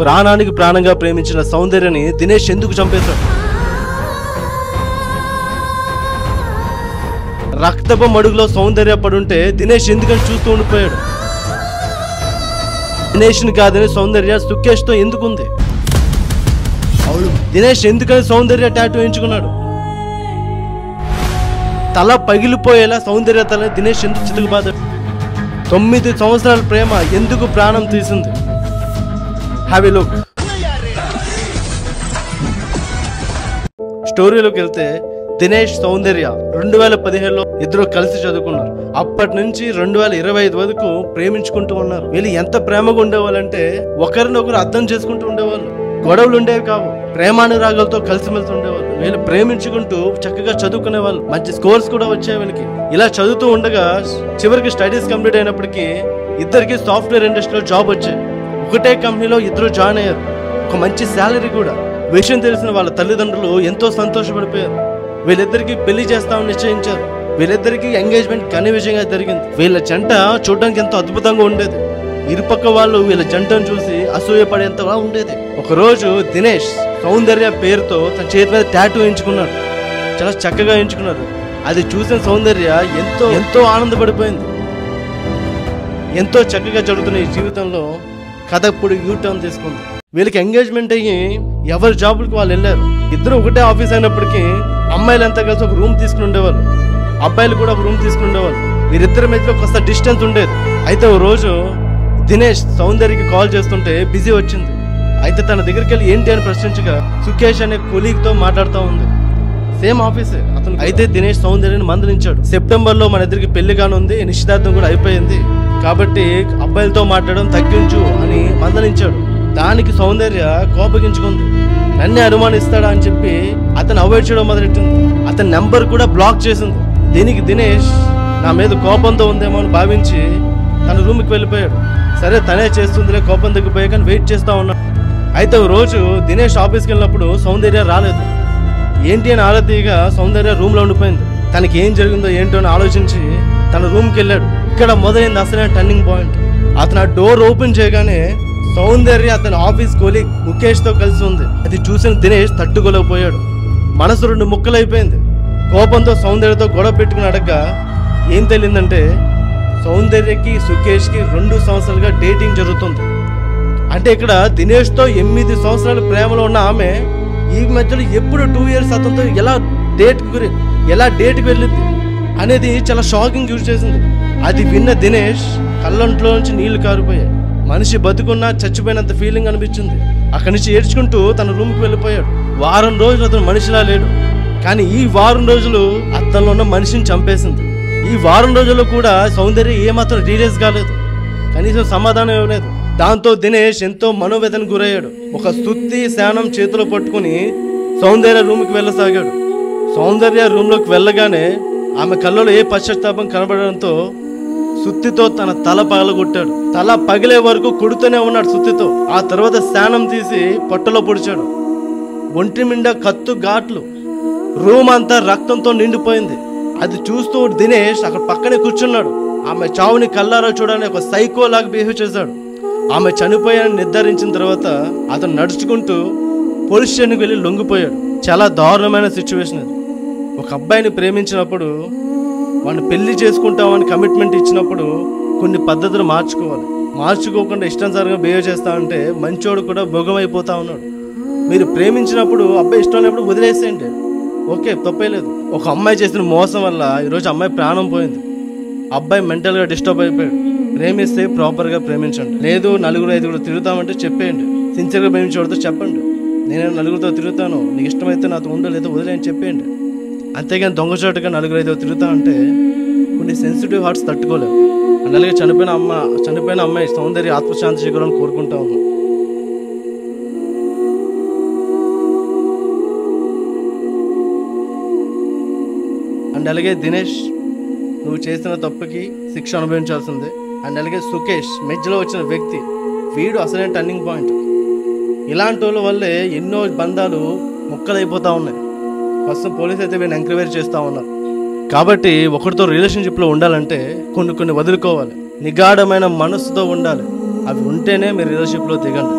ప్రాణానికి ప్రాణంగా ప్రేమించిన సౌందర్యని దినేష్ ఎందుకు చంపేశాడు? రక్తపు మడుగులో సౌందర్య పడుంటే దినేష్ ఎందుకని చూస్తూ ఉండిపోయాడు? దినేష్ని కాదని సౌందర్య సుకేష్తో ఎందుకుంది? దినేష్ ఎందుకని సౌందర్య టాటూ వేయించుకున్నాడు? తల పగిలిపోయేలా సౌందర్య తలని దినేష్ ఎందుకు చితకబాదాడు? 9 సంవత్సరాల ప్రేమ ఎందుకు ప్రాణం తీసింది? Have a look. స్టోరీలోకి వెళ్తే దినేష్ సౌందర్య 2015లో ఇద్దరు కలిసి చదువుకున్నారు. అప్పటి నుంచి 2025 వరకు ప్రేమించుకుంటూ ఉన్నారు. వీళ్ళు ఎంత ప్రేమగా ఉండేవాళ్ళంటే ఒకరినొకరు అర్థం చేసుకుంటూ ఉండేవాళ్ళు. గొడవలు ఉండేవి కావు. ప్రేమానురాగాలతో కలిసిమెలిసి ఉండేవాళ్ళు. వీళ్ళు ప్రేమించుకుంటూ చక్కగా చదువుకునే వాళ్ళు. మంచి స్కోర్స్ కూడా వచ్చాయి వీళ్ళకి. ఇలా చదువుతూ ఉండగా చివరికి స్టడీస్ కంప్లీట్ అయినప్పటికీ ఇద్దరికి సాఫ్ట్వేర్ ఇండస్ట్రీలో జాబ్ వచ్చాయి. ఒకటే కంపెనీలో ఇద్దరు జాయిన్ అయ్యారు. ఒక మంచి శాలరీ కూడా. విషయం తెలిసిన వాళ్ళ తల్లిదండ్రులు ఎంతో సంతోషపడిపోయారు. వీళ్ళిద్దరికి పెళ్లి చేస్తామని నిశ్చయించారు. వీళ్ళిద్దరికి ఎంగేజ్మెంట్ ఘన విజయంగా జరిగింది. వీళ్ళ జంట చూడడానికి ఎంతో అద్భుతంగా ఉండేది. ఇరుపక్క వాళ్ళు వీళ్ళ జంటను చూసి అసూయపడేంతగా ఉండేది. ఒకరోజు దినేష్ సౌందర్య పేరుతో తన చేతి మీద టాటూ వేయించుకున్నాడు. చాలా చక్కగా వేయించుకున్నాడు. అది చూసిన సౌందర్య ఎంతో ఎంతో ఆనందపడిపోయింది. ఎంతో చక్కగా జరుగుతున్న ఈ జీవితంలో కథ ఇప్పుడు యూటర్న్ తీసుకుంది. వీళ్ళకి ఎంగేజ్మెంట్ అయ్యి ఎవరి జాబులకు వాళ్ళు వెళ్ళారు. ఇద్దరు ఒకటే ఆఫీస్ అయినప్పటికీ అమ్మాయిలంతా కలిసి ఒక రూమ్ తీసుకుని ఉండేవాళ్ళు. అబ్బాయిలు కూడా ఒక రూమ్ తీసుకుని ఉండేవాళ్ళు. వీరిద్దరి మధ్యలో కొంత డిస్టెన్స్ ఉండేది. అయితే ఓ రోజు దినేష్ సౌందర్యకి కాల్ చేస్తుంటే బిజీ వచ్చింది. అయితే తన దగ్గరికి వెళ్ళి ఏంటి అని ప్రశ్నించగా సుకేష్ అనే కొలీగ్తో మాట్లాడుతూ ఉంది. సేమ్ ఆఫీసే అతను. అయితే దినేష్ సౌందర్యని మందలించాడు. సెప్టెంబర్లో మన ఇద్దరికి పెళ్లి కానుంది, నిశ్చితార్థం కూడా అయిపోయింది, కాబట్టి అబ్బాయిలతో మాట్లాడడం తగ్గించు అని మందలించాడు. దానికి సౌందర్య కోపగించుకుంది. నన్నే అనుమానిస్తాడా అని చెప్పి అతను అవాయిడ్ చేయడం మొదలెట్టింది. అతని నెంబర్ కూడా బ్లాక్ చేసింది. దీనికి దినేష్ నా మీద కోపంతో ఉందేమో అని భావించి తన రూమ్కి వెళ్ళిపోయాడు. సరే తనే చేస్తుందిలే, కోపం తగ్గిపోయా కానీ వెయిట్ చేస్తూ ఉన్నాడు. అయితే ఓ రోజు దినేష్ ఆఫీస్కి వెళ్ళినప్పుడు సౌందర్య రాలేదు. ఏంటి అని ఆలోచనగా సౌందర్య రూమ్లో ఉండిపోయింది. తనకి ఏం జరిగిందో ఏంటో అని ఆలోచించి తన రూమ్కి వెళ్ళాడు. ఇక్కడ మొదలైంది అసలైన టర్నింగ్ పాయింట్. అతను ఆ డోర్ ఓపెన్ చేయగానే సౌందర్య అతని ఆఫీస్ కొలీగ్ ముఖేష్తో కలిసి ఉంది. అది చూసిన దినేష్ తట్టుకోలేకపోయాడు. మనసు 2 ముక్కలైపోయింది. కోపంతో సౌందర్యతో గొడవ పెట్టుకుని అడగ్గా ఏం తెలియదంటే సౌందర్యకి సుకేష్కి 2 సంవత్సరాలుగా డేటింగ్ జరుగుతుంది. అంటే ఇక్కడ దినేష్తో 8 సంవత్సరాల ప్రేమలో ఉన్న ఆమె ఈ మధ్యలో ఎప్పుడు 2 ఇయర్స్ అతనితో ఎలా డేట్కి వెళ్ళింది అనేది చాలా షాకింగ్ యూజ్ చేసింది. అది విన్న దినేష్ కళ్ళంట్లో నుంచి నీళ్లు కారిపోయాయి. మనిషి బతుకున్నా చచ్చిపోయినంత ఫీలింగ్ అనిపించింది. అక్కడి నుంచి ఏడ్చుకుంటూ తన రూమ్కి వెళ్ళిపోయాడు. వారం రోజులు అతను మనిషిలా లేడు. కానీ ఈ వారం రోజులు అతనిలో ఉన్న మనిషిని చంపేసింది. ఈ వారం రోజుల్లో కూడా సౌందర్య ఏమాత్రం రియలైజ్ కాలేదు. కనీసం సమాధానం ఇవ్వలేదు. దాంతో దినేష్ ఎంతో మనోవేదనకు గురయ్యాడు. ఒక సుత్తి శానం చేతిలో పట్టుకుని సౌందర్య రూమ్కి వెళ్ళసాగాడు. సౌందర్య రూమ్లోకి వెళ్ళగానే ఆమె కళ్ళలో ఏ పశ్చాత్తాపం కనబడడంతో సుత్తితో తన తల పగలగొట్టాడు. తల పగిలే వరకు కొడుతూనే ఉన్నాడు సుత్తితో. ఆ తర్వాత శానం తీసి పొట్టలో పొడిచాడు. ఒంటి నిండా కత్తు ఘాట్లు. రూమ్ అంతా రక్తంతో నిండిపోయింది. అది చూస్తూ దినేష్ అక్కడ పక్కనే కూర్చున్నాడు. ఆమె చావుని కళ్ళారా చూడని ఒక సైకో లాగా బిహేవ్ చేశాడు. ఆమె చనిపోయానని నిర్ధారించిన తర్వాత అతను నడుచుకుంటూ పోలీస్ స్టేషన్కి వెళ్ళి లొంగిపోయాడు. చాలా దారుణమైన సిచ్యువేషన్ అది. ఒక అబ్బాయిని ప్రేమించినప్పుడు వాడిని పెళ్లి చేసుకుంటామని కమిట్మెంట్ ఇచ్చినప్పుడు కొన్ని పద్ధతులు మార్చుకోకుండా ఇష్టానుసారంగా బిహేవ్ చేస్తామంటే మంచోడు కూడా భోగమైపోతా ఉన్నాడు. మీరు ప్రేమించినప్పుడు అబ్బాయి ఇష్టం లేనప్పుడు వదిలేసేయండి, ఓకే, తప్పేలేదు. ఒక అమ్మాయి చేసిన మోసం వల్ల ఈరోజు అమ్మాయి ప్రాణం పోయింది. అబ్బాయి మెంటల్గా డిస్టర్బ్ అయిపోయాడు. ప్రేమిస్తే ప్రాపర్గా ప్రేమించండి. లేదు 4-5 తిరుగుతామంటే చెప్పేయండి. సిన్సియర్గా ప్రేమించకూడదు చెప్పండి. నేను 4 తిరుగుతాను, నీకు ఇష్టమైతే నాతో ఉండ లేదో వదిలేని చెప్పేయండి. అంతేగాని దొంగచాటుగా 4-5 తిరుగుతా అంటే కొన్ని సెన్సిటివ్ హార్ట్స్ తట్టుకోలేవు. అలాగే చనిపోయిన అమ్మాయి సౌందర్య ఆత్మశాంతి చేకూరాలని కోరుకుంటా ఉన్నాం. అండ్ అలాగే దినేష్, నువ్వు చేసిన తప్పుకి శిక్ష అనుభవించాల్సిందే. అండ్ అలాగే సుకేష్ మధ్యలో వచ్చిన వ్యక్తి, వీడు అసలైన టర్నింగ్ పాయింట్. ఇలాంటి వాళ్ళ వల్లే ఎన్నో బంధాలు ముక్కలైపోతూ ఉన్నాయి. ఫస్ట్ పోలీస్ అయితే వీడిని ఎంక్వైరీ చేస్తూ ఉన్నారు. కాబట్టి ఒకరితో రిలేషన్షిప్లో ఉండాలంటే కొన్ని వదులుకోవాలి. నిగాఢమైన మనస్సుతో ఉండాలి. అవి ఉంటేనే మీరు రిలేషన్షిప్లో దిగండి.